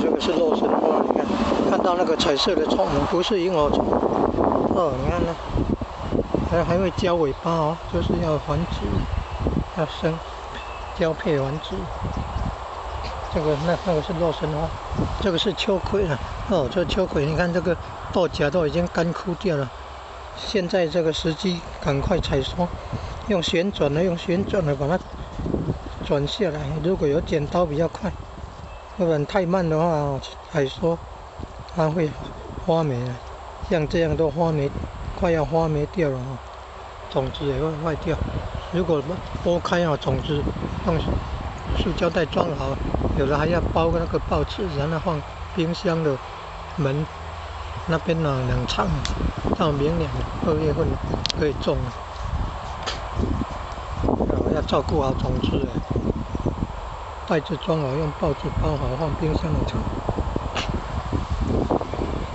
这个是肉身花，你看到那个彩色的虫不是萤火虫哦，你看呢，还会交尾巴哦，就是要繁殖，要交配繁殖。这个那个是肉身花，这个是秋葵了哦，这秋葵你看这个豆荚都已经干枯掉了，现在这个时机赶快采收，用旋转的把它转下来，如果有剪刀比较快，要不然太慢的话采收它会花霉了，像这样都快要花霉掉了哦，种子也会坏掉。如果剥开啊，种子用塑胶袋装好，有的还要包那个报纸，然后放冰箱的门那边呢冷藏，到明年2月份可以种了。要照顾好种子，袋子装好，用报纸包好，放冰箱冷藏。